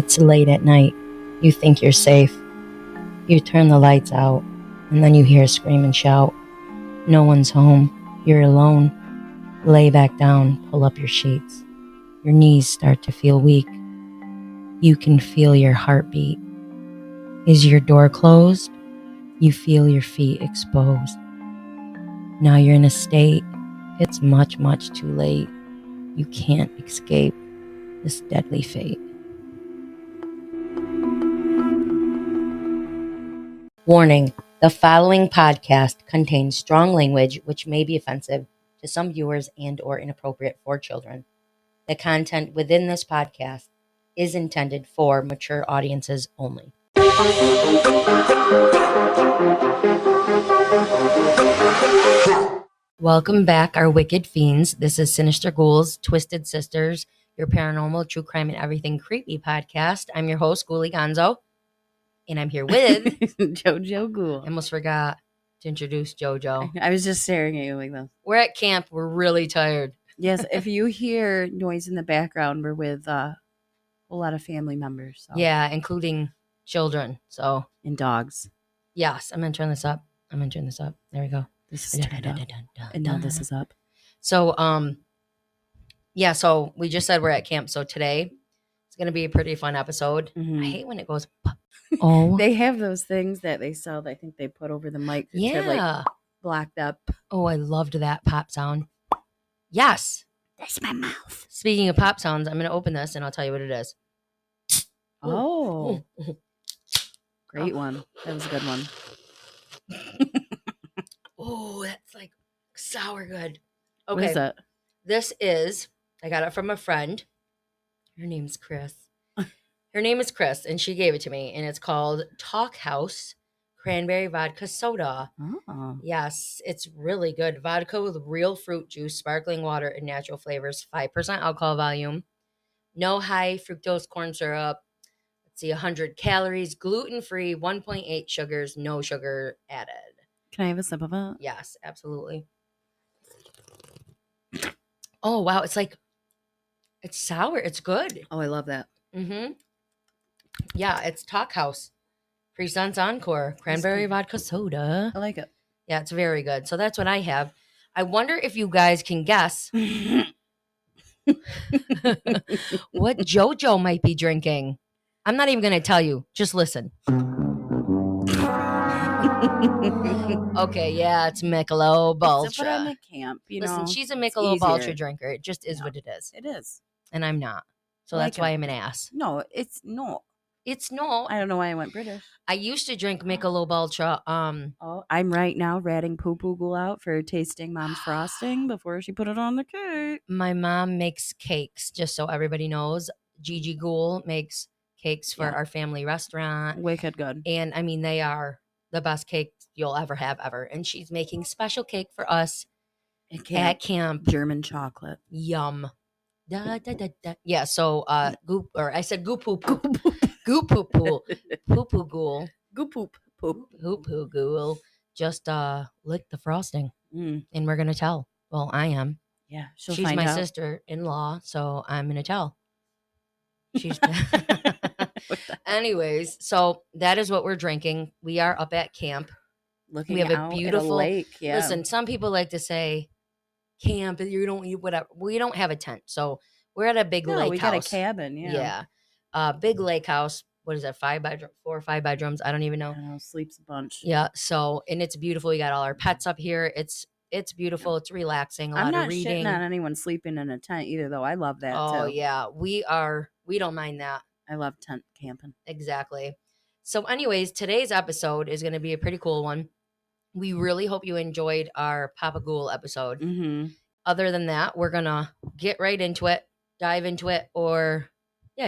It's late at night. You think you're safe. You turn the lights out, and then you hear a scream and shout. No one's home. You're alone. Lay back down, pull up your sheets. Your knees start to feel weak. You can feel your heartbeat. Is your door closed? You feel your feet exposed. Now you're in a state. It's much, much too late. You can't escape this deadly fate. Warning, the following podcast contains strong language which may be offensive to some viewers and or inappropriate for children. The content within this podcast is intended for mature audiences only. Welcome back, our wicked fiends. This is Sinister Ghouls, Twisted Sisters, your paranormal, true crime, and everything creepy podcast. I'm your host, Ghoulie Gonzo, and I'm here with JoJo Ghoul. I almost forgot to introduce JoJo. I was just staring at you like that. We're at camp. We're really tired. Yes, if you hear noise in the background, we're with a whole lot of family members. So. Yeah, including children. So And dogs. yes, I'm gonna turn this up. There we go. This is turned up. And now this is up. So yeah, so we just said we're at camp. So today it's gonna be a pretty fun episode. Mhm. I hate when it goes oh They have those things that they sell that I think they put over the mic to yeah. blocked up. Oh, I loved that pop sound. Yes. That's my mouth. Speaking of pop sounds, I'm gonna open this and I'll tell you what it is. Oh. Great one. That was a good one. Oh, that's like sour good. What Okay. is it? This is, I got it from a friend. Her name's Chris. Her name is Chris, and she gave it to me, and it's called Talk House Cranberry Vodka Soda. Oh. Yes, it's really good. Vodka with real fruit juice, sparkling water, and natural flavors. 5% alcohol volume. No high fructose corn syrup. Let's see, 100 calories, gluten-free, 1.8 sugars, no sugar added. Can I have a sip of it? Yes, absolutely. Oh, wow. It's sour. It's good. Oh, I love that. Mm-hmm. Yeah, it's Talk House. Presents Encore. Cranberry good. vodka soda. I like it. Yeah, it's very good. So that's what I have. I wonder if you guys can guess what JoJo might be drinking. I'm not even going to tell you. Just listen. Okay, yeah, it's Michelob But I'm Ultra. at camp, Listen, know. she's a it's Michelob Ultra easier. drinker. It just is Yeah. what it is. It is. And I'm not. So I that's like why it. I'm an ass. No, it's not. It's not. I don't know why I went British. I used to drink Michelob Ultra. Oh, I'm right now ratting Poo Poo Ghoul out for tasting Mom's frosting before she put it on the cake. My mom makes cakes, just so everybody knows. Gigi Ghoul makes cakes for Yeah. our family restaurant. Wicked good. And I mean, they are the best cakes you'll ever have ever. And she's making special cake for us at camp. German chocolate. Yum. Da, da, da, da. Yeah, so goop, or I said goop poop. Goop poop pool. Poo poo ghoul. Goop poop poop. Poo poo ghoul. Just lick the frosting. Mm. And we're gonna tell. Well, I am. Yeah, she'll She's find my out. sister-in-law, so I'm gonna tell. She's anyways, so that is what we're drinking. We are up at camp. Looking We have a out at beautiful lake. Yeah. Listen, some people like to say camp, you don't eat whatever. We don't have a tent, so we're at a big lake we house. got a cabin. Yeah. Big lake house. What is that? 4 or 5 bedrooms? I don't even know. I don't know, sleeps a bunch. Yeah. So, and it's beautiful. We got all our pets up here. It's beautiful. It's relaxing. A I'm lot not of reading. shitting on anyone sleeping in a tent either, though. I love that Oh too. yeah, we don't mind that. I love tent camping. Exactly. So, anyways, today's episode is going to be a pretty cool one. We really hope you enjoyed our Papa Ghoul episode. Mm-hmm. Other than that, we're gonna get right into it, dive into it. I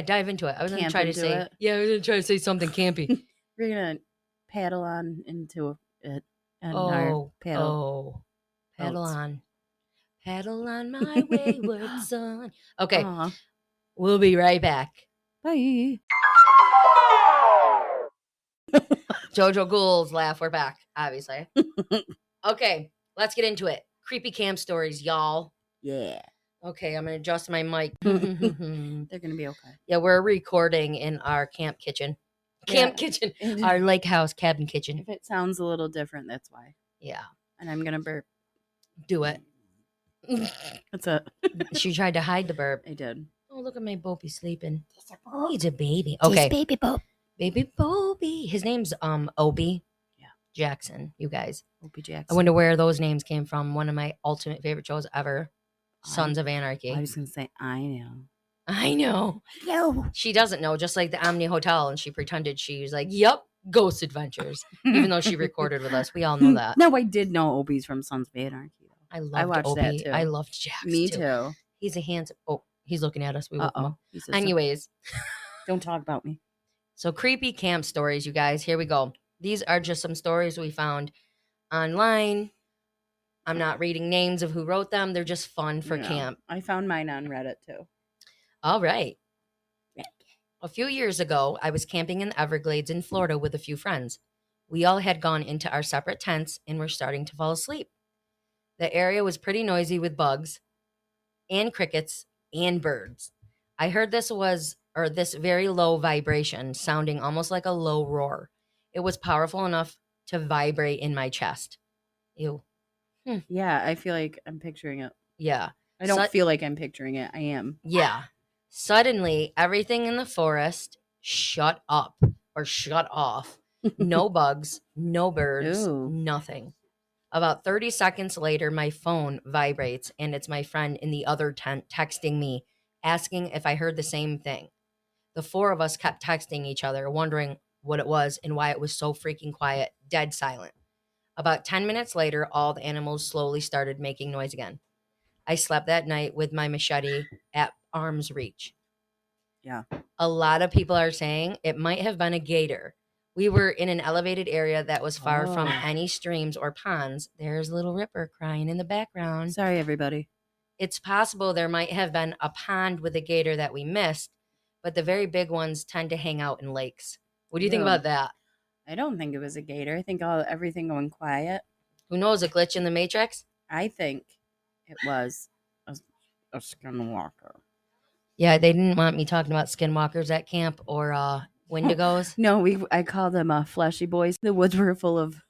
was gonna Camp try to into say, it. I was gonna try to say something campy. We're gonna paddle on into it and our paddle. Paddle boats. on, paddle on, my wayward son. Okay, Aw. we'll be right back. Bye. JoJo Ghoul's laugh. We're back, obviously. Okay, let's get into it. Creepy camp stories, y'all. Yeah. Okay, I'm gonna adjust my mic. They're gonna be okay. Yeah, we're recording in our camp kitchen. Yeah. Kitchen. Our lake house cabin kitchen. If it sounds a little different, that's why. Yeah. And I'm gonna burp. Do it. That's it. She tried to hide the burp. I did. Oh, look at my Bopey sleeping. He's a baby. Okay. Baby Bob. Baby Bopey. His name's Obi. Yeah. Jackson, you guys. Opie Jackson. I wonder where those names came from. One of my ultimate favorite shows ever. Sons of Anarchy. I was gonna say I know. I know. Yo. She doesn't know, just like the Omni Hotel, and she pretended she was like, "Yep, Ghost Adventures," even though she recorded with us. We all know that. No, I did know Opie's from Sons of Anarchy. I loved watched Opie. that too. I loved Jax. Me too. He's a handsome. Oh, he's looking at us. We woke him up. He says Anyways, don't talk about me. so creepy camp stories, you guys. Here we go. These are just some stories we found online. I'm not reading names of who wrote them. They're just fun for camp. I found mine on Reddit too. All right. A few years ago, I was camping in the Everglades in Florida with a few friends. We all had gone into our separate tents and were starting to fall asleep. The area was pretty noisy with bugs and crickets and birds. I heard this very low vibration, sounding almost like a low roar. It was powerful enough to vibrate in my chest. Ew. Yeah, I feel like I'm picturing it. Yeah. I don't feel like I'm picturing it. I am. Yeah. Suddenly, everything in the forest shut up or shut off. No bugs, no birds, Ooh. nothing. About 30 seconds later, my phone vibrates and it's my friend in the other tent texting me, asking if I heard the same thing. The four of us kept texting each other, wondering what it was and why it was so freaking quiet, dead silent. About 10 minutes later, all the animals slowly started making noise again. I slept that night with my machete at arm's reach. Yeah. A lot of people are saying it might have been a gator. We were in an elevated area that was far from any streams or ponds. There's Little Ripper crying in the background. Sorry, everybody. It's possible there might have been a pond with a gator that we missed, but the very big ones tend to hang out in lakes. What do you think about that? I don't think it was a gator. I think everything going quiet. Who knows, a glitch in the Matrix? I think it was a skinwalker. Yeah, they didn't want me talking about skinwalkers at camp or Wendigos. No, I called them fleshy boys. The woods were full of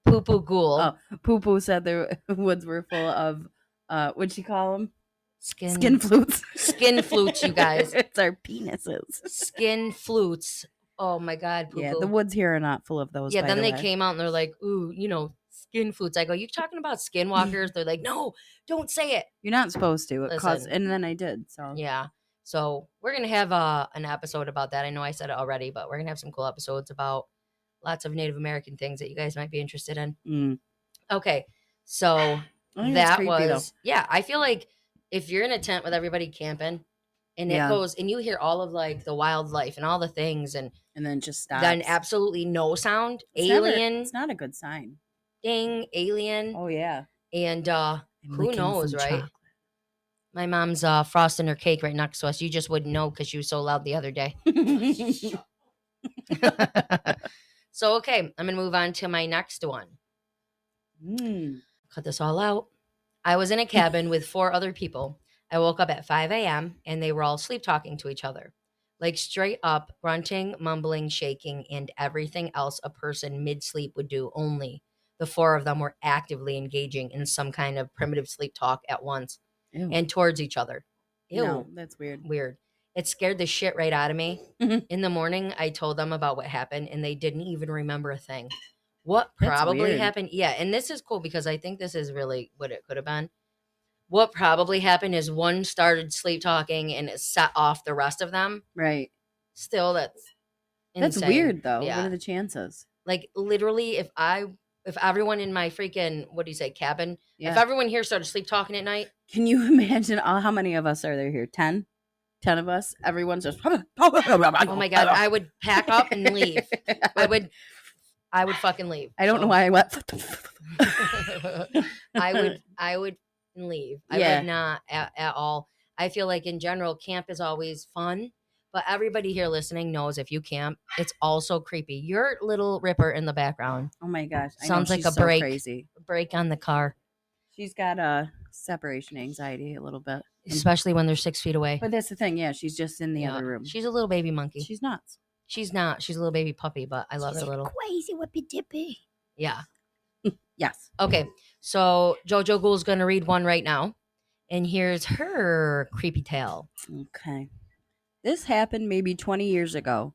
Poo Poo Ghoul. Oh, Poo Poo said the woods were full of what'd she call them? Skin flutes. Skin flutes, you guys. It's our penises. Skin flutes. Oh my God, Poo Poo. Yeah, the woods here are not full of those. Yeah, then they way. came out and they're like, ooh, skin flutes. I go, you talking about skinwalkers? They're like, no, don't say it. You're not supposed to. Listen. And then I did. So yeah. So we're going to have an episode about that. I know I said it already, but we're going to have some cool episodes about lots of Native American things that you guys might be interested in. Okay. So that creepy, was, yeah, I feel like if you're in a tent with everybody camping and it goes and you hear all of like the wildlife and all the things and then just stops. Then absolutely no sound. It's not a good sign. Ding, alien. Oh, yeah. And who knows, right? Chocolate. My mom's frosting her cake right next to us. You just wouldn't know because she was so loud the other day. So, okay, I'm going to move on to my next one. Cut this all out. I was in a cabin with 4 other people. I woke up at 5 a.m. and they were all sleep talking to each other. Like straight up grunting, mumbling, shaking, and everything else a person mid-sleep would do. Only the 4 of them were actively engaging in some kind of primitive sleep talk at once. Ew. And towards each other. Ew. No, that's weird. Weird. It scared the shit right out of me. In the morning, I told them about what happened, and they didn't even remember a thing. What probably happened? Yeah, and this is cool because I think this is really what it could have been. What probably happened is one started sleep talking, and it set off the rest of them. Right. Still, that's insane. That's weird, though. Yeah. What are the chances? Like, literally, if everyone in my freaking, cabin, if everyone here started sleep talking at night. Can you imagine how many of us are there here? 10? 10 of us? Everyone's just. Oh my God. I would pack up and leave. I would fucking leave. I don't know why I went. I would leave. I would not at all. I feel like in general, camp is always fun. But everybody here listening knows if you camp, it's also creepy. Your Little Ripper in the background. Oh my gosh. Sounds like a break. Crazy. Break on the car. She's got separation anxiety a little bit. especially when they're 6 feet away. But that's the thing. Yeah, she's just in the Yeah. other room. She's a little baby monkey. She's nuts. She's not. She's a little baby puppy, but I love She's her little. crazy whippy dippy. Yeah. Yes. Okay. So JoJo Ghoul's going to read one right now. And here's her creepy tale. Okay. This happened maybe 20 years ago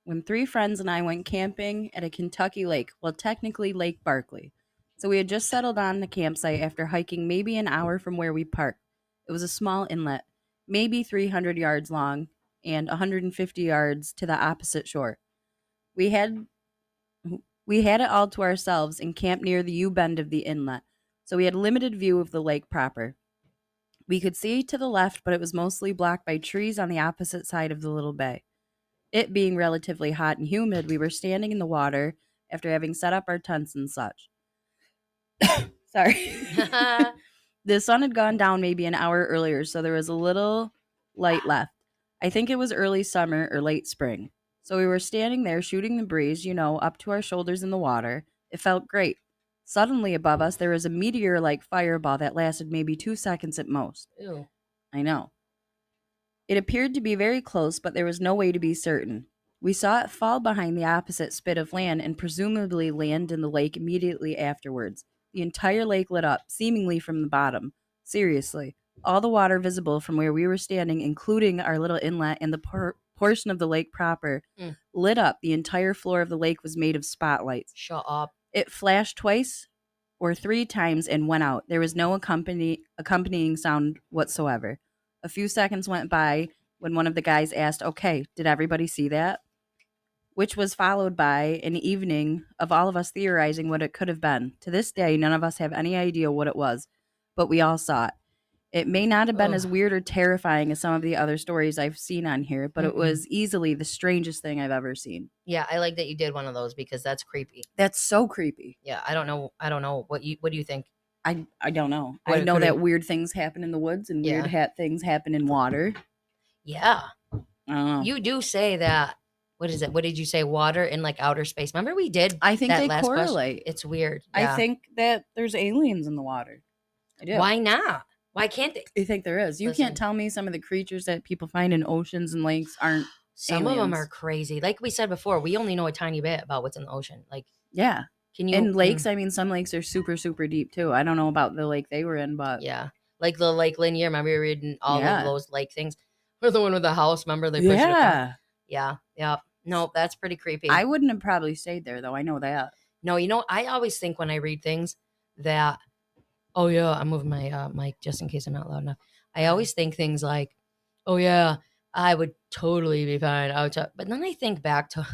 when 3 friends and I went camping at a Kentucky lake. Well, technically Lake Barkley. So we had just settled on the campsite after hiking maybe an hour from where we parked. It was a small inlet, maybe 300 yards long and 150 yards to the opposite shore. We had it all to ourselves and camped near the U-bend of the inlet, so we had limited view of the lake proper. We could see to the left, but it was mostly blocked by trees on the opposite side of the little bay. It being relatively hot and humid, we were standing in the water after having set up our tents and such. Sorry. The sun had gone down maybe an hour earlier, so there was a little light left. I think it was early summer or late spring. So we were standing there shooting the breeze, up to our shoulders in the water. It felt great. Suddenly above us, there was a meteor-like fireball that lasted maybe 2 seconds at most. Ew. I know. It appeared to be very close, but there was no way to be certain. We saw it fall behind the opposite spit of land and presumably land in the lake immediately afterwards. The entire lake lit up, seemingly from the bottom. Seriously. All the water visible from where we were standing, including our little inlet and the portion of the lake proper, lit up. The entire floor of the lake was made of spotlights. Shut up. It flashed twice or 3 times and went out. There was no accompanying sound whatsoever. A few seconds went by when one of the guys asked, "Okay, did everybody see that?" Which was followed by an evening of all of us theorizing what it could have been. To this day, none of us have any idea what it was, but we all saw it. It may not have been as weird or terrifying as some of the other stories I've seen on here, but it was easily the strangest thing I've ever seen. Yeah, I like that you did one of those because that's creepy. That's so creepy. Yeah, I don't know. What do you think? I don't know. What I know that weird things happen in the woods and weird things happen in water. Yeah. I don't know. You do say that. What is it? What did you say? Water in like outer space. Remember we did I think that they last correlate. Question? It's weird. Yeah. I think that there's aliens in the water. I do. Why not? Why can't they? I think there is. You can't tell me some of the creatures that people find in oceans and lakes aren't Some aliens. of them are crazy. Like we said before, we only know a tiny bit about what's in the ocean. Like, yeah. Can you? And lakes, I mean, some lakes are super, super deep too. I don't know about the lake they were in, but. Yeah. Like the Lake Lanier. Remember we were reading all of those lake things? Or the one with the house. Remember they pushed it up? Yeah. Yeah. No, that's pretty creepy. I wouldn't have probably stayed there though. I know that. No, I always think when I read things that, oh yeah, I'm moving my mic just in case I'm not loud enough. I always think things like, oh yeah, I would totally be fine. But then I think back to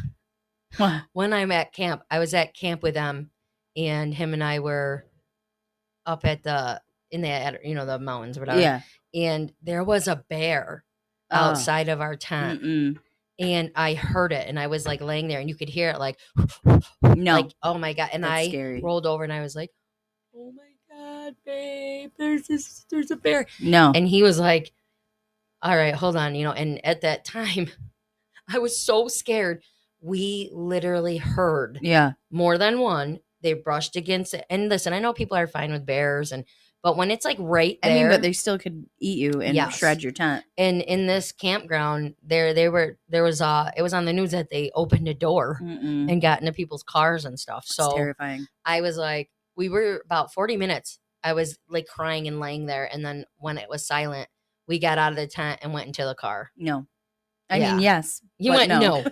when I'm at camp. I was at camp with them, and him and I were up at the mountains or whatever. Yeah. And there was a bear outside of our tent. And I heard it, and I was like laying there, and you could hear it like, no, like, oh my God. And that's I scary. rolled over and I was like, oh my God, babe, there's a bear. No. And he was like, all right, hold on. And at that time I was so scared. We literally heard more than one. They brushed against it. And listen, I know people are fine with bears, but when it's like right there, I mean, but they still could eat you and shred your tent. And in this campground, it was on the news that they opened a door and got into people's cars and stuff. So it's terrifying. I was like, we were about 40 minutes. I was like crying and laying there. And then when it was silent, we got out of the tent and went into the car. No. I mean, yes. You went, no.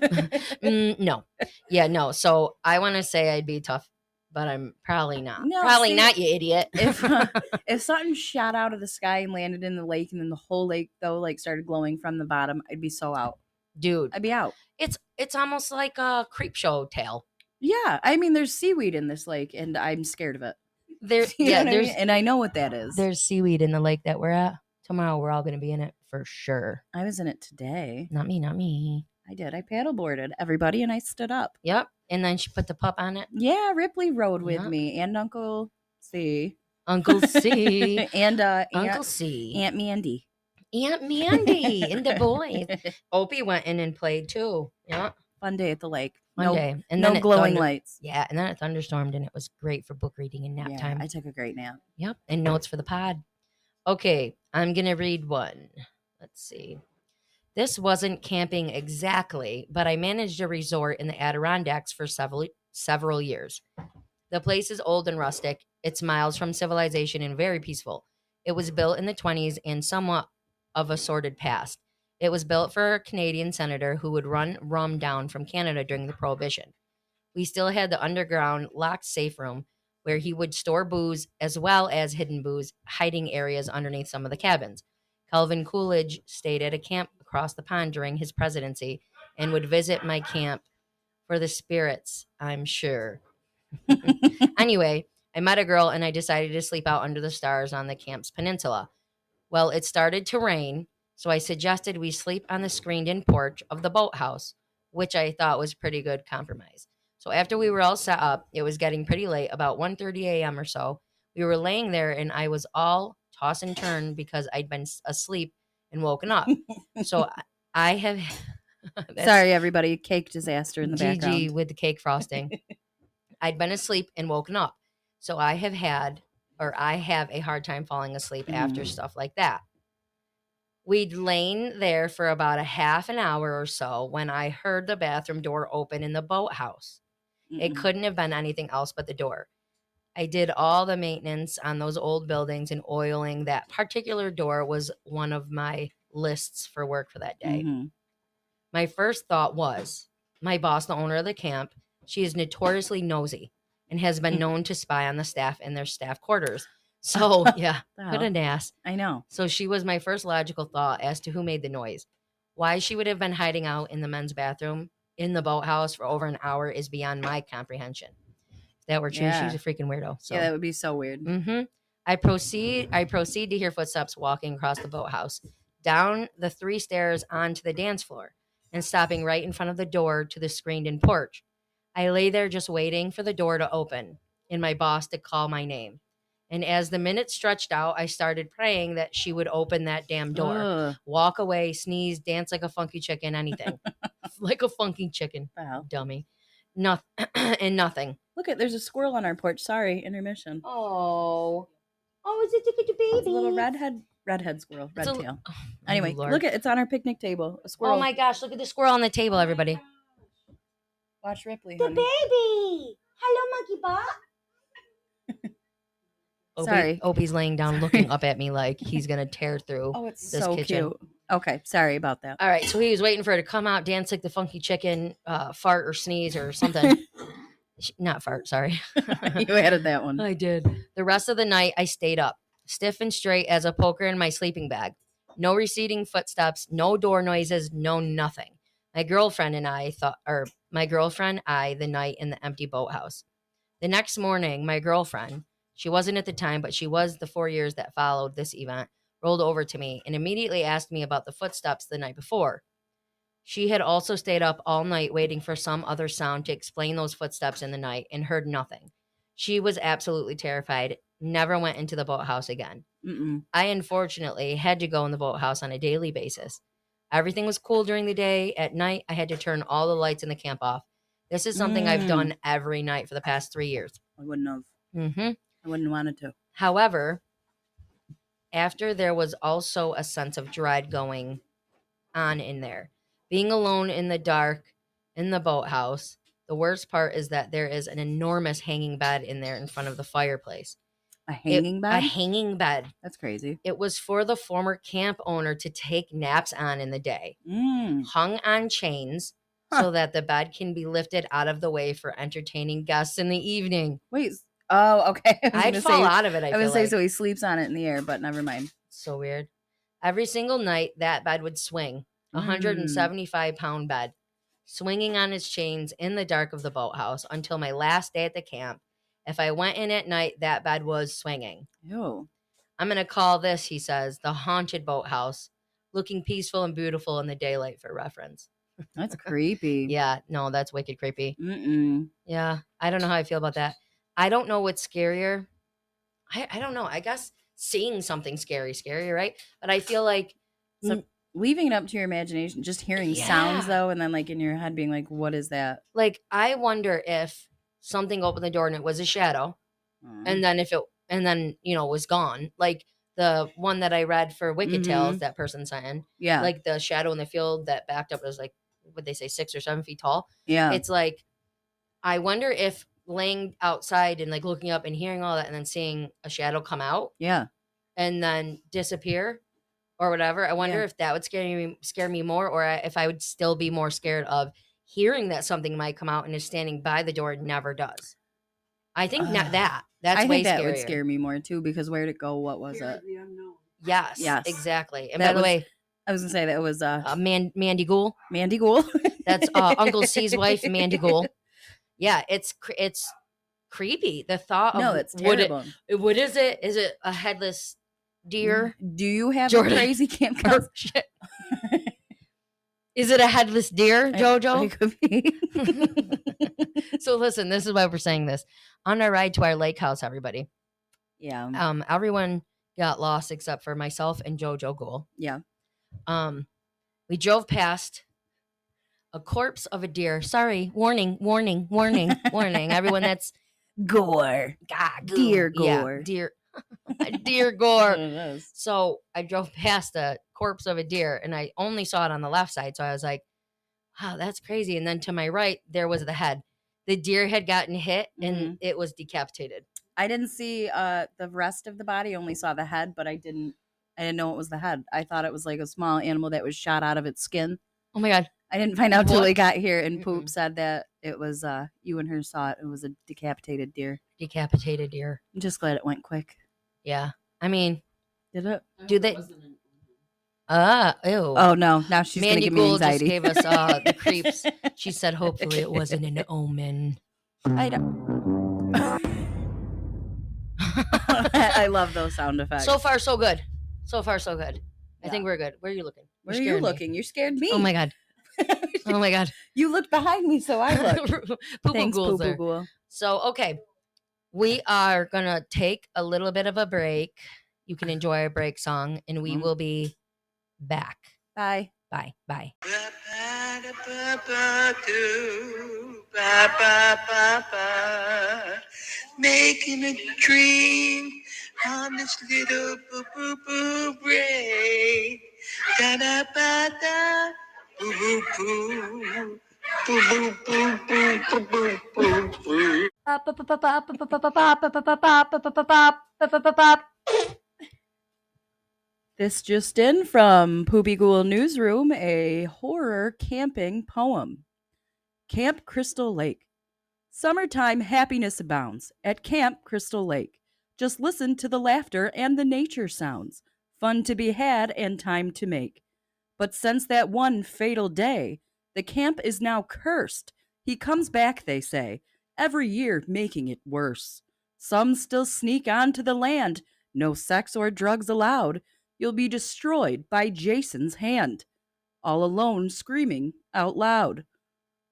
No. Yeah, no. So I want to say I'd be tough, but I'm probably not. No, probably not, you idiot. If something shot out of the sky and landed in the lake, and then the whole lake though like started glowing from the bottom, I'd be so out. Dude. I'd be out. It's almost like a creep show tale. Yeah. I mean, there's seaweed in this lake, and I'm scared of it. And I know what that is. There's seaweed in the lake that we're at. Tomorrow we're all going to be in it for sure. I was in it today. Not me. I did. I paddleboarded everybody, and I stood up. Yep. And then she put the pup on it. Yeah, Ripley rode with me, and Uncle C. Uncle C. And Uncle C. Aunt Mandy. Aunt Mandy and the boys. Opie went in and played too. Yeah. Fun day at the lake. Fun day. And no then glowing lights. Yeah. And then it thunderstormed, and it was great for book reading and nap time. I took a great nap. Yep. And notes for the pod. Okay, I'm going to read one. Let's see. This wasn't camping exactly, but I managed a resort in the Adirondacks for several years. The place is old and rustic. It's miles from civilization and very peaceful. It was built in the 20s and somewhat of a sordid past. It was built for a Canadian senator who would run rum down from Canada during the Prohibition. We still had the underground locked safe room where he would store booze as well as hidden booze, hiding areas underneath some of the cabins. Calvin Coolidge stayed at a camp across the pond during his presidency and would visit my camp for the spirits, I'm sure. Anyway, I met a girl and I decided to sleep out under the stars on the camp's peninsula. Well, it started to rain, so I suggested we sleep on the screened-in porch of the boathouse, which I thought was pretty good compromise. So after we were all set up, it was getting pretty late, about 1:30 a.m. or so. We were laying there and I was all toss and turn because I'd been asleep and woken up. So I have Sorry, everybody. Cake disaster in the Gigi background. with the cake frosting. I'd been asleep and woken up. So I have a hard time falling asleep after stuff like that. We'd lain there for about a half an hour or so when I heard the bathroom door open in the boathouse. It couldn't have been anything else but the door. I did all the maintenance on those old buildings, and oiling that particular door was one of my lists for work for that day. My first thought was, my boss, the owner of the camp, she is notoriously nosy and has been known to spy on the staff in their staff quarters. So, yeah, what an ass. I know. So she was my first logical thought as to who made the noise. Why she would have been hiding out in the men's bathroom in the boathouse for over an hour is beyond my comprehension. If that were true, Yeah. she's a freaking weirdo. So. Yeah, that would be so weird. I proceed to hear footsteps walking across the boathouse, down the 3 stairs onto the dance floor, and stopping right in front of the door to the screened-in porch. I lay there just waiting for the door to open and my boss to call my name. And as the minutes stretched out, I started praying that she would open that damn door, walk away, sneeze, dance like a funky chicken, anything. Like a funky chicken. Wow. Dummy. Nothing. And nothing. Look, there's a squirrel on our porch. Sorry, intermission. Oh, it's a ticket baby. It's a little redhead squirrel, red tail. Oh, anyway, Lord. look, it's on our picnic table. A squirrel. Oh my gosh, look at the squirrel on the table, everybody. Watch Ripley, The honey. baby. Hello, monkey bot. Sorry. Opie's laying down looking up at me like he's going to tear through It's this so kitchen. cute. Okay, sorry about that. All right, so he was waiting for her to come out, dance like the funky chicken, fart or sneeze or something. Not fart, sorry. You added that one. I did. The rest of the night, I stayed up, stiff and straight as a poker in my sleeping bag. No receding footsteps, no door noises, no nothing. My girlfriend, the night in the empty boathouse. The next morning, my girlfriend, she wasn't at the time, but she was the 4 years that followed this event, rolled over to me and immediately asked me about the footsteps the night before. She had also stayed up all night waiting for some other sound to explain those footsteps in the night and heard nothing. She was absolutely terrified, never went into the boathouse again. I unfortunately had to go in the boathouse on a daily basis. Everything was cool during the day. At night, I had to turn all the lights in the camp off. This is something I've done every night for the past 3 years. I wouldn't have. I wouldn't wanted to. However, after there was also a sense of dread going on in there. Being alone in the dark in the boathouse, the worst part is that there is an enormous hanging bed in there in front of the fireplace. A hanging bed? A hanging bed. That's crazy. It was for the former camp owner to take naps on in the day. Hung on chains so that the bed can be lifted out of the way for entertaining guests in the evening. Wait. Oh, okay. I'd fall out of it, I would feel say like. so he sleeps on it in the air, but never mind. So weird. Every single night, that bed would swing. 175-pound bed, swinging on its chains in the dark of the boathouse until my last day at the camp. If I went in at night, that bed was swinging. Ew. I'm going to call this, he says, the haunted boathouse, looking peaceful and beautiful in the daylight for reference. That's creepy. Yeah, no, that's wicked creepy. Yeah, I don't know how I feel about that. I don't know what's scarier. I don't know. I guess seeing something scary, right? But I feel like leaving it up to your imagination, just hearing sounds though, and then like in your head being like, what is that? Like, I wonder if something opened the door and it was a shadow, and then was gone. Like, the one that I read for Wicked Mhm. Tales, that person sent in, Yeah. like the shadow in the field that backed up was like, what they say, 6 or 7 feet tall. Yeah. It's like, I wonder if laying outside and like looking up and hearing all that and then seeing a shadow come out Yeah. and then disappear or whatever, I wonder Yeah. if that would scare me more, or if I would still be more scared of hearing that something might come out and is standing by the door and never does. I think not that. That's I way think that scarier. would scare me more too, because where'd it go? What was it? Yes, Yes. exactly. And That by the was- way, I was gonna say that was Mandy Ghoul. Mandy Ghoul. That's Uncle C's wife, Mandy Ghoul. Yeah, it's creepy. The thought of No, it's terrible. what is it? Is it a headless deer? Do you have Jordan. a crazy camp Or counselor? shit. Is it a headless deer, JoJo? It could be. So listen, this is why we're saying this. On our ride to our lake house, everybody, Yeah. everyone got lost except for myself and JoJo Ghoul. Yeah. We drove past a corpse of a deer. Sorry, warning, warning, warning, warning. Everyone that's Gore. Deer yeah, gore. deer, deer gore. It is. So I drove past a corpse of a deer and I only saw it on the left side. So I was like, wow, that's crazy. And then to my right, there was the head. The deer had gotten hit and it was decapitated. I didn't see the rest of the body, only saw the head, but I didn't know it was the head. I thought it was like a small animal that was shot out of its skin. Oh my God. I didn't find out till What? we got here, and Poop Mm-mm. said that it was you and her saw it. It was a decapitated deer. Decapitated deer. I'm just glad it went quick. Yeah. I mean, Did it? do they? Ew. Oh no! Now she's Mandy gonna give me Gould just anxiety. gave us the creeps. She said, hopefully it wasn't an omen. I don't. I love those sound effects. So far, so good. So far, so good. I Yeah. think we're good. Where are you looking? Where are you looking? You scared me. Oh my God. Oh my God. You looked behind me, so I looked. Poo-poo Thanks, ghouls Poo there. Poo Ghoul. So, okay. We are going to take a little bit of a break. You can enjoy our break song, and we will be back. Bye. Bye. Bye. Making a dream on this little boo boo boo brain. Da da ba da boo boo boo. Boo boo boo boo boo boo boo boo. This just in from Poopy Ghoul Newsroom, a horror camping poem. Camp Crystal Lake. Summertime happiness abounds at Camp Crystal Lake. Just listen to the laughter and the nature sounds. Fun to be had and time to make. But since that one fatal day, the camp is now cursed. He comes back, they say, every year making it worse. Some still sneak onto the land. No sex or drugs allowed. You'll be destroyed by Jason's hand. All alone, screaming out loud.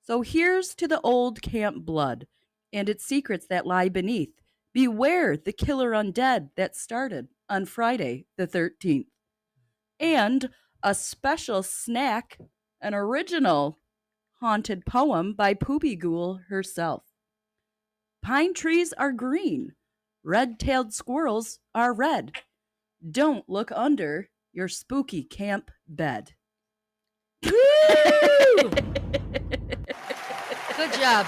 So here's to the old camp blood and its secrets that lie beneath. Beware the killer undead that started on Friday the 13th. And a special snack, an original haunted poem by Poopy Ghoul herself. Pine trees are green. Red-tailed squirrels are red. Don't look under your spooky camp bed.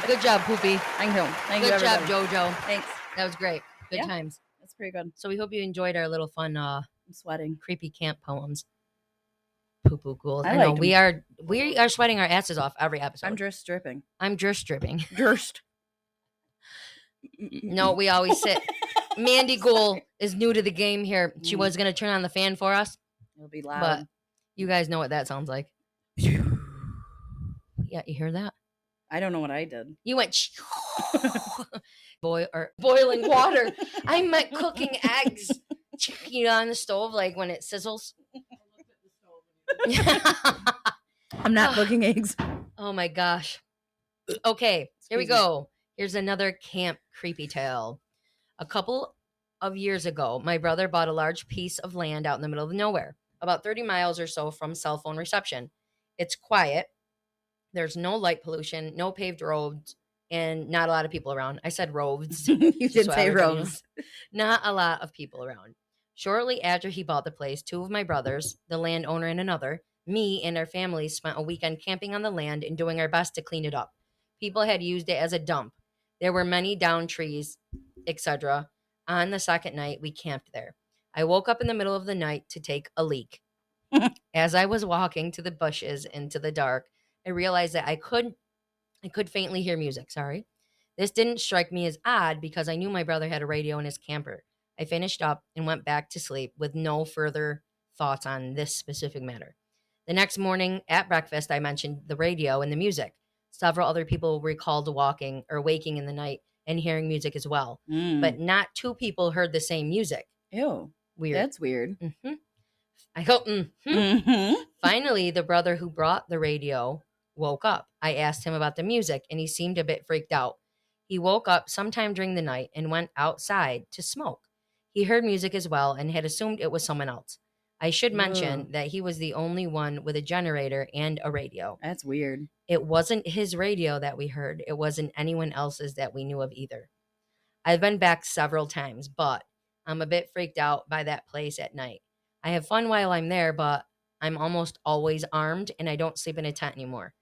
Good job, Poopy. Thank you. Thank you, Good job, everybody. JoJo. Thanks. That was great. Good Yeah. times. That's pretty good. So we hope you enjoyed our little fun, I'm sweating. creepy camp poems. Poo poo ghouls. I I know liked we are sweating our asses off every episode. I'm just dripping. I'm just dripping. Durst. No, we always sit. Mandy Ghoul is new to the game here. She Mm. was gonna turn on the fan for us, It'll be loud. but you guys know what that sounds like. Yeah, you hear that? I don't know what I did. You went boiling water. I meant cooking eggs. You know, on the stove, like when it sizzles. I'm not cooking eggs. Oh my gosh. Okay, here we Excuse me. go. Here's another camp creepy tale. A couple of years ago, my brother bought a large piece of land out in the middle of nowhere, about 30 miles or so from cell phone reception. It's quiet. There's no light pollution, no paved roads, and not a lot of people around. I said roads. You just did so say everybody roads. knows. Not a lot of people around. Shortly after he bought the place, two of my brothers, the landowner and another, me and our families spent a weekend camping on the land and doing our best to clean it up. People had used it as a dump. There were many downed trees, etc. On the second night, we camped there. I woke up in the middle of the night to take a leak. As I was walking to the bushes into the dark, I realized that I could faintly hear music, sorry. This didn't strike me as odd because I knew my brother had a radio in his camper. I finished up and went back to sleep with no further thoughts on this specific matter. The next morning at breakfast, I mentioned the radio and the music. Several other people recalled walking or waking in the night and hearing music as well, but not two people heard the same music. Ew. Weird. That's weird. I go, Finally, the brother who brought the radio woke up. I asked him about the music, and he seemed a bit freaked out. He woke up sometime during the night and went outside to smoke. He heard music as well and had assumed it was someone else. I should mention that he was the only one with a generator and a radio. That's weird. It wasn't his radio that we heard. It wasn't anyone else's that we knew of either. I've been back several times, but I'm a bit freaked out by that place at night. I have fun while I'm there, but I'm almost always armed and I don't sleep in a tent anymore.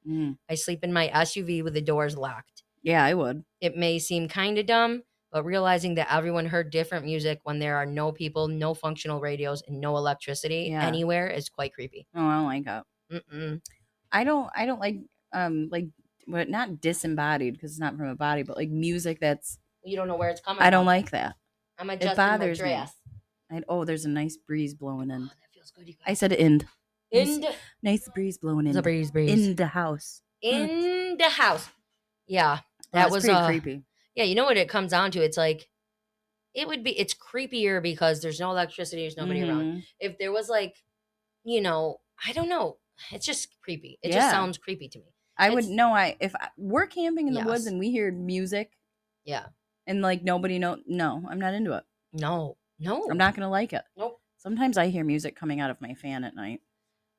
I sleep in my SUV with the doors locked. Yeah, I would. It may seem kind of dumb, but realizing that everyone heard different music when there are no people, no functional radios, and no electricity anywhere is quite creepy. Oh, I don't like that. I don't like what, not disembodied because it's not from a body, but like music that's You don't know where it's coming I from. don't like that. I'm It adjusting my bothers me. dress. There's a nice breeze blowing in. Oh, that feels good, you guys. I said end. In Nice breeze blowing in. the breeze. In the house. In the house. Yeah. That was pretty creepy. Yeah, you know what it comes down to? It's like it's creepier because there's no electricity, there's nobody around. If there was like, I don't know. It's just creepy. It just sounds creepy to me. If we're camping in the woods and we hear music. Yeah. And like nobody no, I'm not into it. No. I'm not gonna like it. Nope. Sometimes I hear music coming out of my fan at night.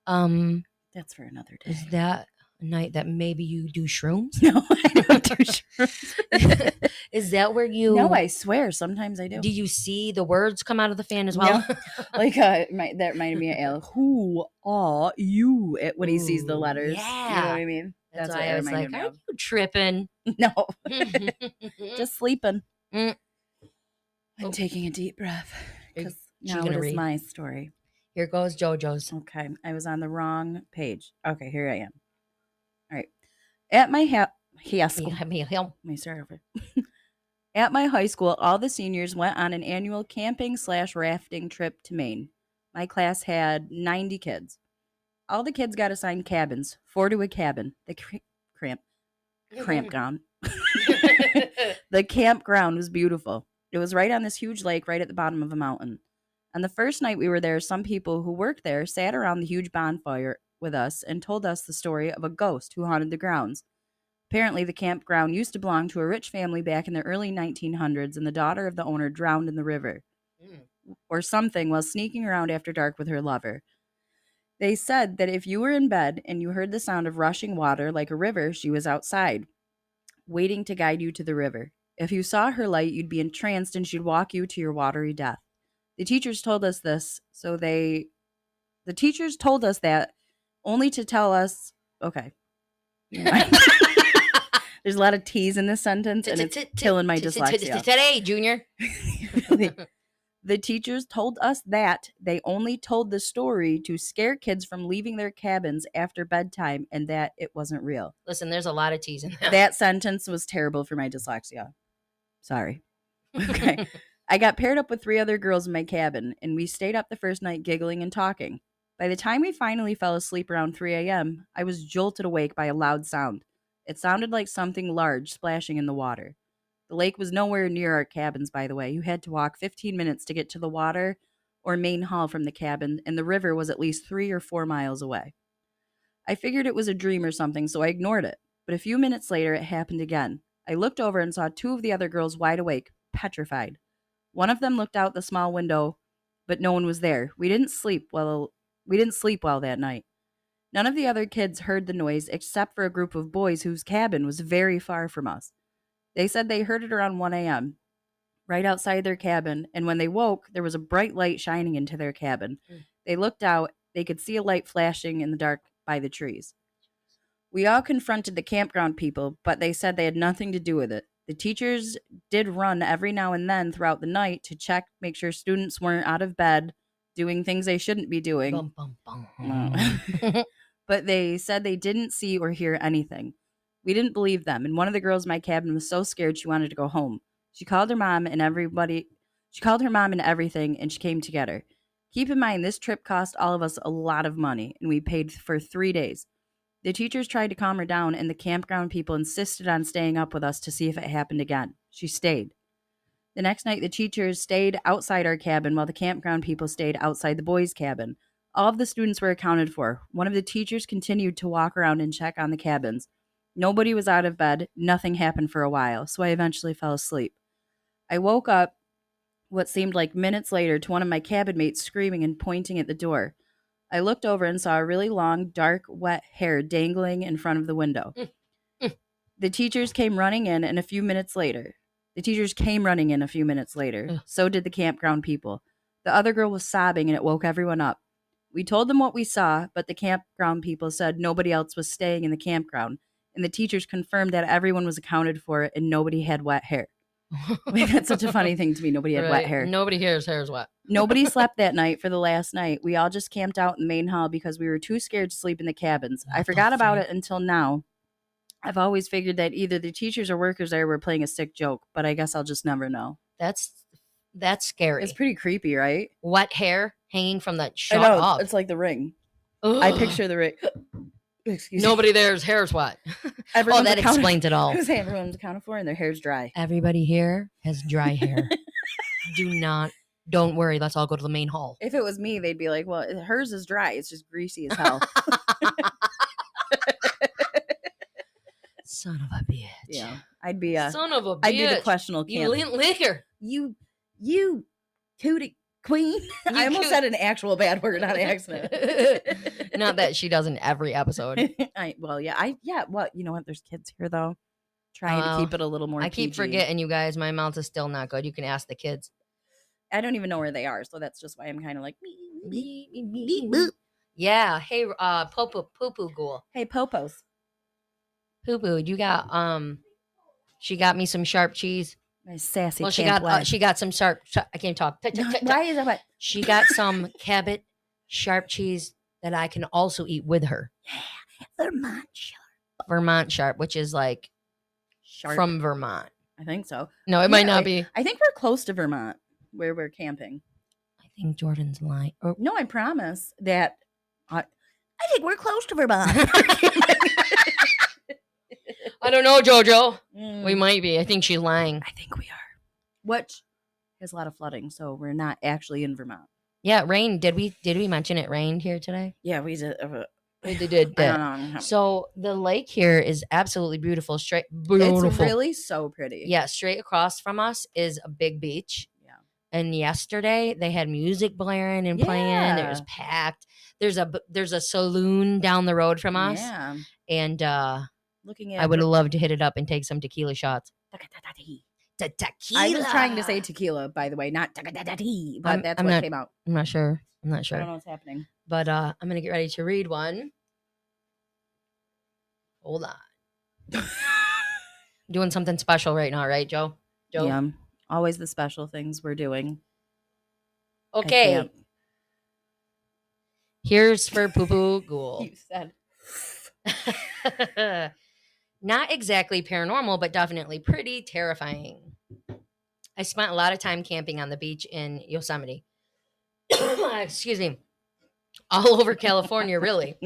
That's for another day. Is that a night that maybe you do shrooms? No, I don't do shrooms. Is that where you? No, I swear. Sometimes I do. Do you see the words come out of the fan as well? No. Like that reminded me of Al. Who are you? When he sees the letters. Yeah. You know what I mean? That's why I was like, are you tripping? No. Just sleeping. I'm taking a deep breath. Because now it is my story. Here goes JoJo's. Okay. I was on the wrong page. Okay, here I am. All right. At my high school. Let me start over. At my high school, all the seniors went on an annual camping/rafting trip to Maine. My class had 90 kids. All the kids got assigned cabins, 4 to a cabin. The campground. The campground was beautiful. It was right on this huge lake right at the bottom of a mountain. On the first night we were there, some people who worked there sat around the huge bonfire with us and told us the story of a ghost who haunted the grounds. Apparently, the campground used to belong to a rich family back in the early 1900s, and the daughter of the owner drowned in the river or something while sneaking around after dark with her lover. They said that if you were in bed and you heard the sound of rushing water like a river, she was outside, waiting to guide you to the river. If you saw her light, you'd be entranced and she'd walk you to your watery death. The teachers told us this, the teachers told us that only to tell us, okay. There's a lot of T's in this sentence, and it's killing my dyslexia. Today, Junior. The teachers told us that they only told the story to scare kids from leaving their cabins after bedtime and that it wasn't real. Listen, there's a lot of T's in that. That sentence was terrible for my dyslexia. Sorry. Okay. I got paired up with 3 other girls in my cabin, and we stayed up the first night giggling and talking. By the time we finally fell asleep around 3 a.m., I was jolted awake by a loud sound. It sounded like something large splashing in the water. The lake was nowhere near our cabins, by the way. You had to walk 15 minutes to get to the water or main hall from the cabin, and the river was at least 3 or 4 miles away. I figured it was a dream or something, so I ignored it. But a few minutes later, it happened again. I looked over and saw 2 of the other girls wide awake, petrified. One of them looked out the small window, but no one was there. We didn't sleep well that night. None of the other kids heard the noise except for a group of boys whose cabin was very far from us. They said they heard it around 1 a.m. right outside their cabin, and when they woke, there was a bright light shining into their cabin. They looked out, they could see a light flashing in the dark by the trees. We all confronted the campground people, but they said they had nothing to do with it. The teachers did run every now and then throughout the night to check, make sure students weren't out of bed, doing things they shouldn't be doing. Bum, bum, bum. But they said they didn't see or hear anything. We didn't believe them, and one of the girls in my cabin was so scared she wanted to go home. She called her mom and everybody. She called her mom and everything, and she came to get her. Keep in mind, this trip cost all of us a lot of money, and we paid for 3 days. The teachers tried to calm her down, and the campground people insisted on staying up with us to see if it happened again. She stayed. The next night, the teachers stayed outside our cabin while the campground people stayed outside the boys' cabin. All of the students were accounted for. One of the teachers continued to walk around and check on the cabins. Nobody was out of bed. Nothing happened for a while, so I eventually fell asleep. I woke up what seemed like minutes later to one of my cabin mates screaming and pointing at the door. I looked over and saw a really long, dark, wet hair dangling in front of the window. The teachers came running in, and a few minutes later. So did the campground people. The other girl was sobbing, and it woke everyone up. We told them what we saw, but the campground people said nobody else was staying in the campground, and the teachers confirmed that everyone was accounted for and nobody had wet hair. That's such a funny thing to me. Nobody had wet hair. Nobody here's hair is wet. Nobody slept that night for the last night. We all just camped out in the main hall because we were too scared to sleep in the cabins. I forgot about it until now. I've always figured that either the teachers or workers there were playing a sick joke, but I guess I'll just never know. That's scary. It's pretty creepy, right? Wet hair hanging from that. I Shut know, up. it's like the ring. Ugh. I picture the ring. Excuse me. Nobody there's hair's wet. Everyone's that accounted- explains it all. I was saying everyone's accounted for and their hair's dry. Everybody here has dry hair. Don't worry. Let's all go to the main hall. If it was me, they'd be like, well, hers is dry. It's just greasy as hell. Son of a bitch. Yeah. I'd be Son of a bitch. I'd be the questionable You camp. lint liquor. You cootie queen. I almost said an actual bad word on accident. Not that she does in every episode. Well, you know what? There's kids here though. Trying to keep it a little more I keep PG. forgetting, you guys. My mouth is still not good. You can ask the kids. I don't even know where they are, so that's just why I'm kind of like Yeah. Hey, poo-poo ghoul. Hey, Popos. Poo-poo, you got she got me some sharp cheese. My sassy Well, camp she got some sharp. I can't talk. Why is that what? She got some Cabot sharp cheese that I can also eat with her. Vermont sharp, which is like Sharp. from Vermont. I think so. No, it might not be. I think we're close to Vermont where we're camping. I think Jordan's lying. Or, No, I promise that I think we're close to Vermont. I don't know, JoJo. Mm, We might be. I think she's lying. I think we are. Which has a lot of flooding, so we're not actually in Vermont. Yeah, it rained. Did we mention it rained here today? Yeah, we did. We did. I don't know. So the lake here is absolutely beautiful. Beautiful. It's really so pretty. Yeah, straight across from us is a big beach. Yeah. And yesterday they had music blaring and playing. It was Yeah. packed. There's a saloon down the road from us, Yeah. and Looking at I would have loved to hit it up and take some tequila shots. Tequila. I was trying to say tequila, by the way, not takadadati, but that's I'm what not came out. I'm not sure. I don't know what's happening. But I'm gonna get ready to read one. Hold on. Doing something special right now, right, Joe? Joe. Yeah. Always the special things we're doing. at Okay. camp. Here's for Poo Poo Ghoul. You said. Not exactly paranormal, but definitely pretty terrifying. I spent a lot of time camping on the beach in Yosemite. Excuse me. All over California, really.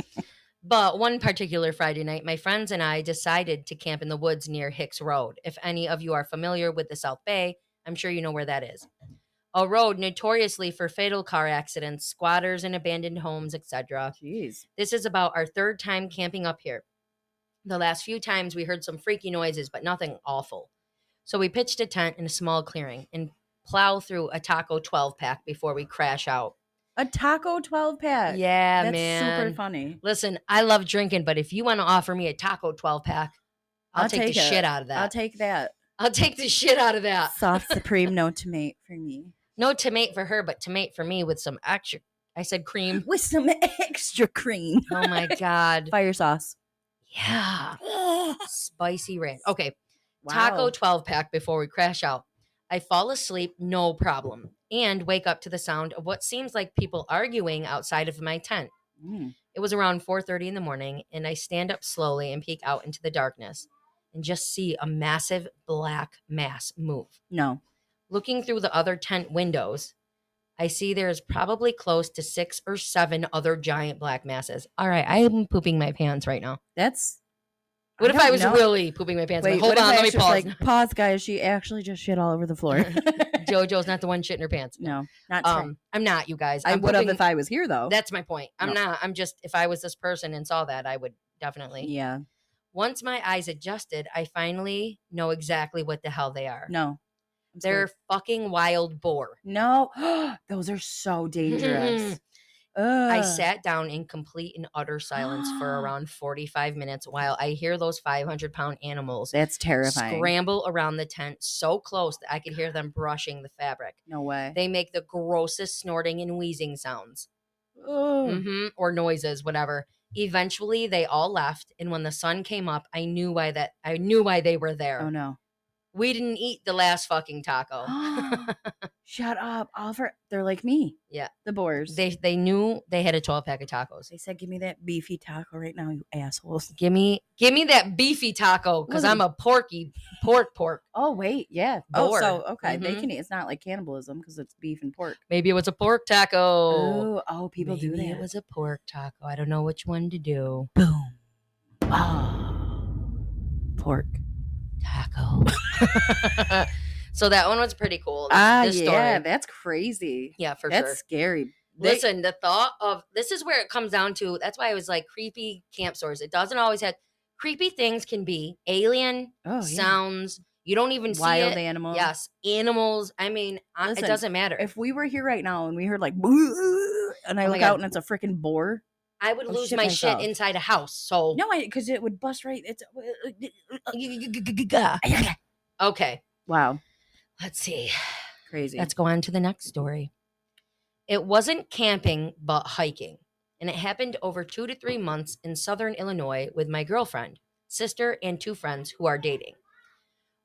But one particular Friday night, my friends and I decided to camp in the woods near Hicks Road. If any of you are familiar with the South Bay, I'm sure you know where that is. A road notoriously for fatal car accidents, squatters and abandoned homes, etc. Jeez. This is about our third time camping up here. The last few times we heard some freaky noises, but nothing awful. So we pitched a tent in a small clearing and plow through a Taco 12-pack before we crash out. A Taco 12-pack. Yeah, That's man. super funny. Listen, I love drinking, but if you want to offer me a Taco 12-pack, I'll take the it. shit out of that. I'll take that. I'll take the shit out of that. Soft Supreme, no tomato for me. No tomato for her, but tomato for me with some extra. I said cream. With some extra cream. Oh my God. Fire sauce. Yeah. Spicy ranch. Okay. Wow. Taco 12 pack before we crash out. I fall asleep, no problem, and wake up to the sound of what seems like people arguing outside of my tent. Mm. It was around 4:30 in the morning, and I stand up slowly and peek out into the darkness and just see a massive black mass move. No. Looking through the other tent windows, I see there's probably close to 6 or 7 other giant black masses. All right, I am pooping my pants right now. That's. What if I don't was know. really pooping my pants? Wait, Hold what if on, I let me actually was pause. Like, pause, guys. She actually just shit all over the floor. JoJo's not the one shitting her pants. No, not true. I'm not, you guys. I I'm would have pooping- if I was here, though. That's my point. I'm No. not. I'm just, if I was this person and saw that, I would definitely. Yeah. Once my eyes adjusted, I finally know exactly what the hell they are. No. I'm They're scared. fucking wild boar. No. Those are so dangerous. I Ugh. sat down in complete and utter silence for around 45 minutes while I hear those 500-pound animals That's terrifying. scramble around the tent so close that I could hear them brushing the fabric. No way. They make the grossest snorting and wheezing sounds. Ugh. Or noises, whatever. Eventually, they all left, and when the sun came up, I knew why they were there. Oh no. We didn't eat the last fucking taco. Shut up, Oliver. They're like me. Yeah. The boars. They knew they had a 12-pack of tacos. They said, "Give me that beefy taco right now, you assholes." Give me that beefy taco because Look at I'm a pork. Oh wait, yeah. Boar. Oh, so okay, they Mhm. can eat. It's not like cannibalism because it's beef and pork. Maybe it was a pork taco. Oh, people do that. Maybe it was a pork taco. I don't know which one to do. Boom. Oh, pork. Taco. So that one was pretty cool. This Yeah, story. that's crazy. Yeah, for That's sure. scary. Listen, the thought of this is where it comes down to. That's why I was like creepy camp stores. It doesn't always have creepy things. Can be alien sounds. You don't even Wild see it. animals. Yes, animals. I mean, it Listen, doesn't matter. If we were here right now and we heard like, and I Oh my look God. out and it's a freaking boar. I would I'll lose shit my myself. shit inside a house. So No, because it would bust right. It's okay. wow, Let's see. crazy. Let's go on to the next story. It wasn't camping, but hiking. And it happened over 2 to 3 months in southern Illinois with my girlfriend, sister, and 2 friends who are dating.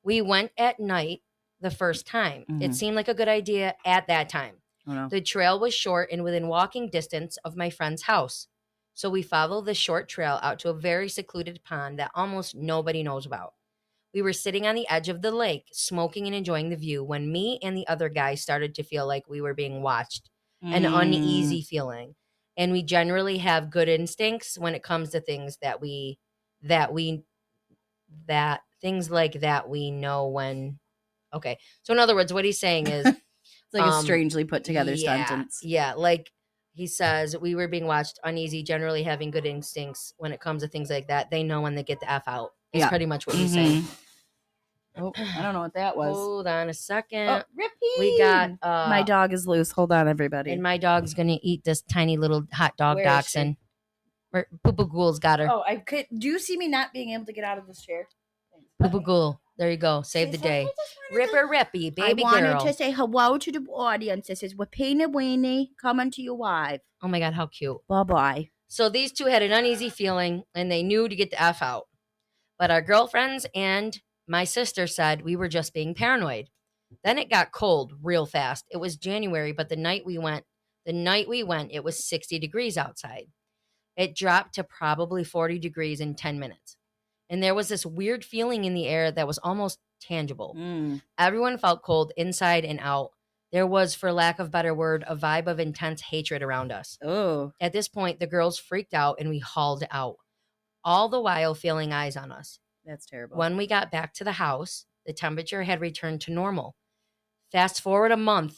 We went at night the first time. It Mhm. seemed like a good idea at that time. Oh, no. The trail was short and within walking distance of my friend's house. So we followed the short trail out to a very secluded pond that almost nobody knows about. We were sitting on the edge of the lake, smoking and enjoying the view when me and the other guy started to feel like we were being watched. An uneasy feeling. And we generally have good instincts when it comes to things that things like that we know when. Okay. So in other words, what he's saying is It's like a strangely put together yeah, sentence. Yeah. Like he says, we were being watched, uneasy, generally having good instincts when it comes to things like that. They know when they get the F out. Is Yeah. pretty much what he's saying. Mhm. Oh, I don't know what that was. Hold on a second. Oh, Rippy. We got my dog is loose. Hold on, everybody. and my dog's gonna eat this tiny little hot dog Where is she? dachshund. Poopa Ghoul's got her. Oh, I could. Do you see me not being able to get out of this chair? Poopa Ghoul. There you go. Save the day. Ripper Rippy, baby I wanted girl. to say hello to the audience. This is Wapina Weenie coming to you live. Oh my god, how cute. Bye bye. So these two had an uneasy feeling and they knew to get the F out. But our girlfriends and my sister said we were just being paranoid. Then it got cold real fast. It was January, but the night we went, it was 60 degrees outside. It dropped to probably 40 degrees in 10 minutes. And there was this weird feeling in the air that was almost tangible. Everyone felt cold inside and out. There was, for lack of a better word, a vibe of intense hatred around us. Oh, At this point, the girls freaked out and we hauled out, all the while feeling eyes on us. that's terrible. When we got back to the house, the temperature had returned to normal. Fast forward a month,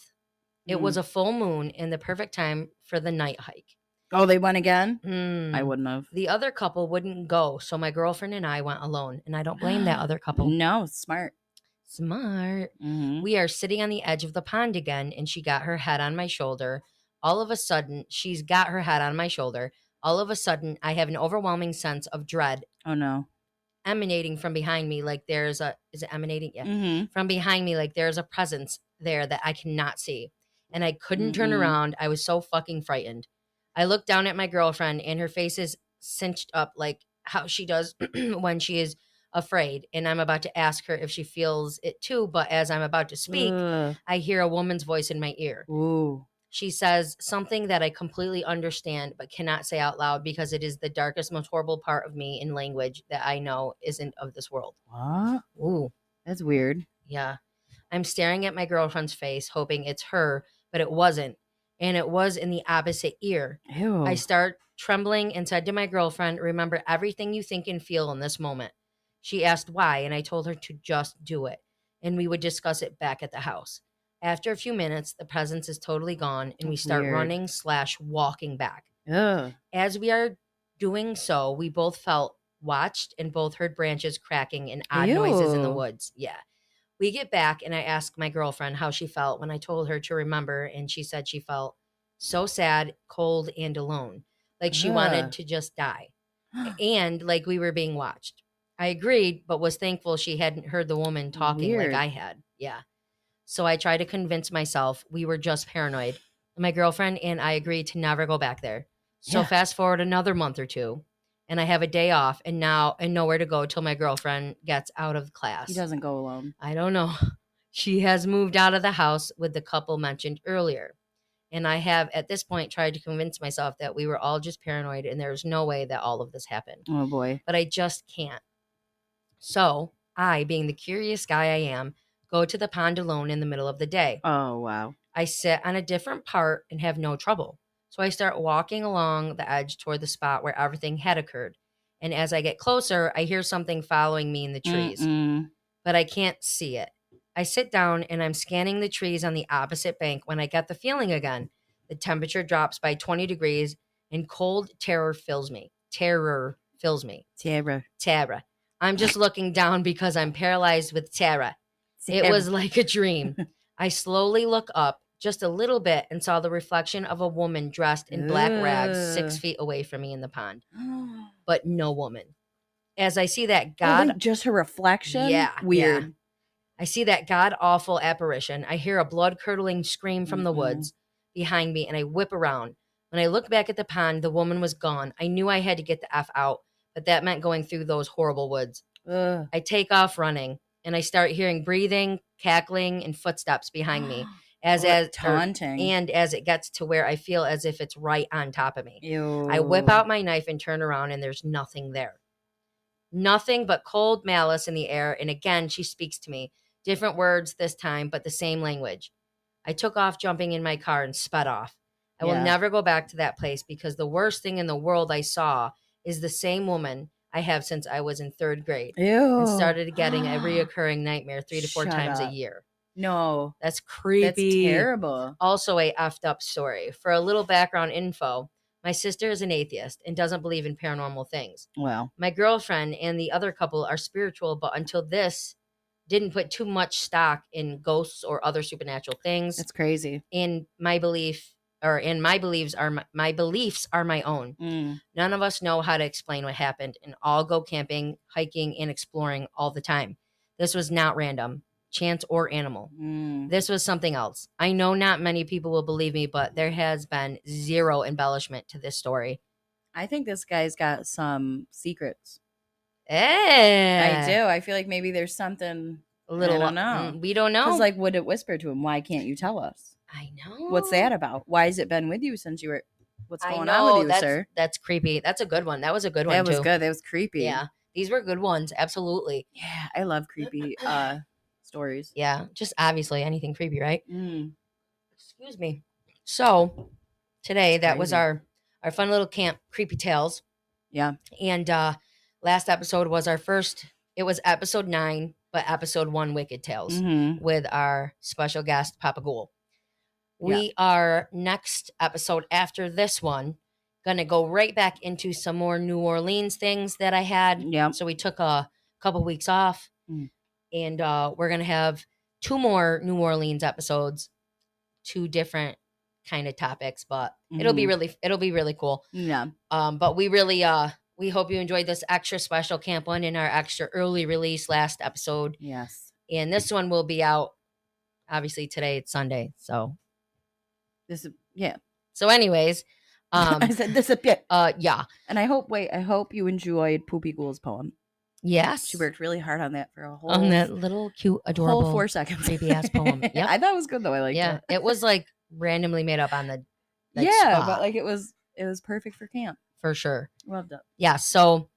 it was a full moon and the perfect time for the night hike. Oh, they went again? Mm. I wouldn't have. The other couple wouldn't go, so my girlfriend and I went alone, and I don't blame that other couple. No, smart. Smart. Mm-hmm. We are sitting on the edge of the pond again, and she got her head on my shoulder. All of a sudden, she's got her head on my shoulder. All of a sudden, I have an overwhelming sense of dread. Oh no. emanating from behind me like there's a, is it emanating? Yeah. Mm-hmm. From behind me like there's a presence there that I cannot see. And I couldn't turn Mm-mm. around. I was so fucking frightened. I looked down at my girlfriend and her face is cinched up like how she does when she is afraid. And I'm about to ask her if she feels it too. But as I'm about to speak, Ugh. I hear a woman's voice in my ear. Ooh. She says something that I completely understand but cannot say out loud because it is the darkest, most horrible part of me in language that I know isn't of this world. What? Ooh, That's weird. yeah. I'm staring at my girlfriend's face, hoping it's her, but it wasn't. And it was in the opposite ear. Ew. I start trembling and said to my girlfriend, remember everything you think and feel in this moment. She asked why, and I told her to just do it, and we would discuss it back at the house. After a few minutes, the presence is totally gone, and we That's start weird. running/walking back. Ugh. As we are doing so, we both felt watched and both heard branches cracking and odd noises in the Ew. woods. Yeah. We get back, and I asked my girlfriend how she felt when I told her to remember, and she said she felt so sad, cold, and alone, like she wanted Ugh. to just die, and like we were being watched. I agreed, but was thankful she hadn't heard the woman talking Weird. like I had. Yeah. So I tried to convince myself we were just paranoid. My girlfriend and I agreed to never go back there. So Yeah. fast forward another month or two, and I have a day off and nowhere to go till my girlfriend gets out of class. He doesn't go alone. I don't know. She has moved out of the house with the couple mentioned earlier. And I have at this point tried to convince myself that we were all just paranoid and there's no way that all of this happened. Oh boy. But I just can't. So I, being the curious guy I am, go to the pond alone in the middle of the day. Oh wow. I sit on a different part and have no trouble. So I start walking along the edge toward the spot where everything had occurred. And as I get closer, I hear something following me in the trees, Mm-mm. but I can't see it. I sit down and I'm scanning the trees on the opposite bank when I get the feeling again. The temperature drops by 20 degrees and cold terror fills me. Terror fills me. Terror. Terror. I'm just looking down because I'm paralyzed with terror. It was like a dream. I slowly look up just a little bit and saw the reflection of a woman dressed in black rags 6 Ugh. feet away from me in the pond, but no woman. As I see that God, god, just her reflection. Yeah, Weird. yeah. I see that god awful apparition. I hear a blood curdling scream from the Mm-mm. woods behind me, and I whip around. When I look back at the pond, the woman was gone. I knew I had to get the F out, but that meant going through those horrible woods. Ugh. I take off running, and I start hearing breathing, cackling, and footsteps behind me. As taunting. And as it gets to where I feel as if it's right on top of me. Ew. I whip out my knife and turn around, and there's nothing there. Nothing but cold malice in the air, and again she speaks to me. Different words this time, but the same language. I took off jumping in my car and sped off. I will Yeah. never go back to that place because the worst thing in the world I saw is the same woman I have since I was in 3rd grade Ew. and started getting a reoccurring nightmare 3 to 4 Shut times a up. year. No. That's That's creepy. terrible. Also a effed up story. For a little background info, my sister is an atheist and doesn't believe in paranormal things. Well. My girlfriend and the other couple are spiritual, but until this, didn't put too much stock in ghosts or other supernatural things. That's crazy. And my beliefs are my own. Mm. None of us know how to explain what happened, and all go camping, hiking, and exploring all the time. This was not random, chance, or animal. Mm. This was something else. I know not many people will believe me, but there has been zero embellishment to this story. I think this guy's got some secrets. Eh, I do. I feel like maybe there's something. A little. I don't know. We don't know. Because, like, would it whisper to him? Why can't you tell us? I know. What's that about? Why has it been with you since you were? What's I going know, on with you, that's, sir? That's creepy. That's a good one. That was a good one That was too. good. That was creepy. Yeah, these were good ones. Absolutely. Yeah, I love creepy stories. Yeah, just obviously anything creepy, right? Mm. Excuse me. So today that was crazy. our fun little camp creepy tales. Yeah. And last episode was our first. It was episode 9, but episode 1 Wicked Tales Mhm. with our special guest Papa Ghoul. Yeah. We are next episode after this one gonna go right back into some more New Orleans things that I had. Yeah. So we took a couple weeks off, Mm. and we're gonna have 2 more New Orleans episodes, 2 different kind of topics, but it'll be Mhm. really cool. Yeah. But we really We hope you enjoyed this extra special camp one in our extra early release last episode. Yes. And this one will be out, obviously, today. It's Sunday. So Yeah. So anyways, I said this a bit. yeah. And I hope you enjoyed Poopy Ghoul's poem. Yes. She worked really hard on that for a whole on that little cute, adorable, whole 4 seconds. creepy ass poem. Yep. I thought it was good though. I liked it. It was like randomly made up on the spot. But like it was perfect for camp. For sure. Loved it. Yeah. So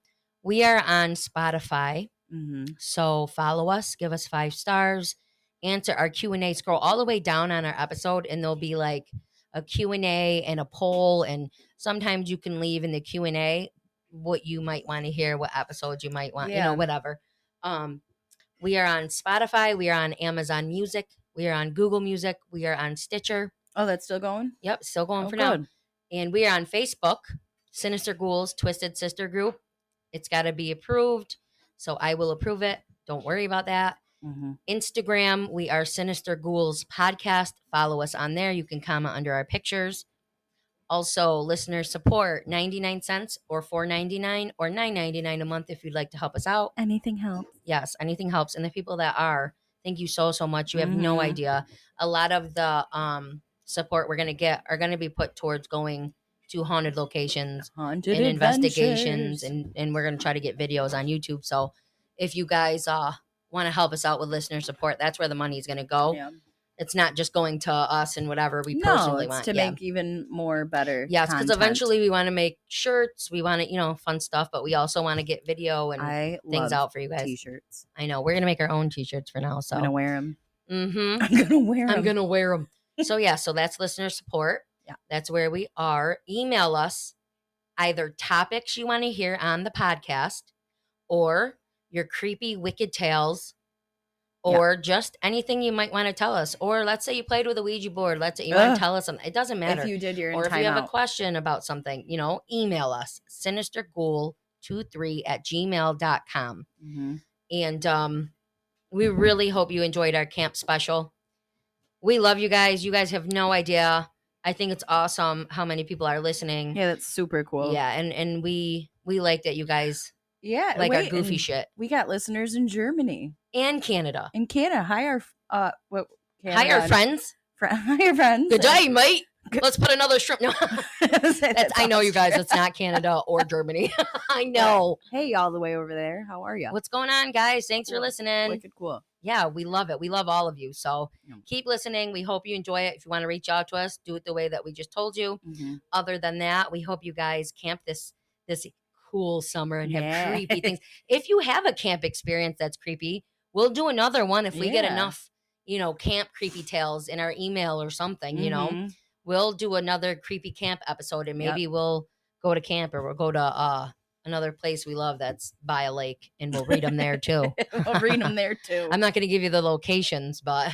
we are on Spotify. Mm-hmm. So follow us, give us 5 stars, answer our Q&A, scroll all the way down on our episode, and there'll be like a Q&A and a poll, and sometimes you can leave in the Q&A what you might want to hear, what episodes you might want, whatever. We are on Spotify, we are on Amazon Music, we are on Google Music, we are on Stitcher. Oh, that's still going? Yep, still going for now. And we are on Facebook, Sinister Ghouls Twisted Sister Group. It's got to be approved, so I will approve it. Don't worry about that. Mm-hmm. Instagram, we are Sinister Ghouls Podcast. Follow us on there. You can comment under our pictures. Also, listener support, 99 cents or $4.99 or $9.99 a month if you'd like to help us out. Anything helps. Yes, anything helps. And the people that are, thank you so much. You have no idea. A lot of the support we're going to get are going to be put towards going to haunted locations and investigations. And we're going to try to get videos on YouTube. So if you guys want to help us out with listener support, that's where the money is going to go. Yeah. It's not just going to us and whatever we personally want. To make even more better. Yes, because eventually we want to make shirts. We want to, fun stuff, but we also want to get video and things out for you guys. T-shirts. I know. We're going to make our own T-shirts for now. So I'm going to wear them. Mm-hmm. I'm going to wear them. I'm going to wear them. So yeah, so that's listener support. Yeah. That's where we are. Email us either topics you want to hear on the podcast or your creepy, wicked tales, or just anything you might want to tell us. Or let's say you played with a Ouija board. Let's say you want to tell us something. It doesn't matter. If you did your or if you have a question about something, email us, sinisterghoul23@gmail.com. Mm-hmm. And we really hope you enjoyed our camp special. We love you guys. You guys have no idea. I think it's awesome how many people are listening. Yeah, that's super cool. Yeah, and we like that you guys like our goofy shit. We got listeners in Germany. And Canada. In Canada. Hi, our friends. Hi, our friends. Good day, mate. Let's put another shrimp. No, I know you guys. It's not Canada or Germany. I know. Hey, all the way over there. How are you? What's going on, guys? Thanks for listening. Wicked cool. Yeah, we love it. We love all of you. So keep listening. We hope you enjoy it. If you want to reach out to us, do it the way that we just told you. Mm-hmm. Other than that, we hope you guys camp this cool summer and have creepy things. If you have a camp experience that's creepy, we'll do another one if we get enough, camp creepy tales in our email or something, We'll do another creepy camp episode, and maybe we'll go to camp, or we'll go to another place we love that's by a lake, and we'll read them there too. We'll read them there too. I'm not going to give you the locations, but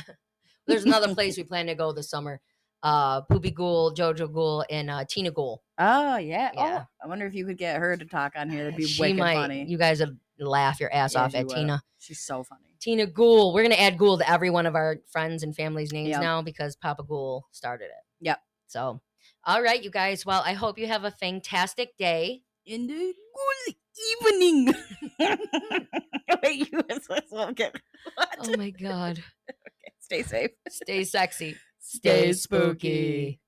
there's another place we plan to go this summer. Poopy Ghoul, Jojo Ghoul, and Tina Ghoul. Oh, yeah. Oh, I wonder if you could get her to talk on here. That'd be wicked funny. You guys would laugh your ass off at Tina. She's so funny. Tina Ghoul. We're going to add Ghoul to every one of our friends and family's names now because Papa Ghoul started it. Yep. So, all right, you guys. Well, I hope you have a fantastic day. In the good evening. Wait, Oh, my God. Okay, stay safe. Stay sexy. Stay spooky.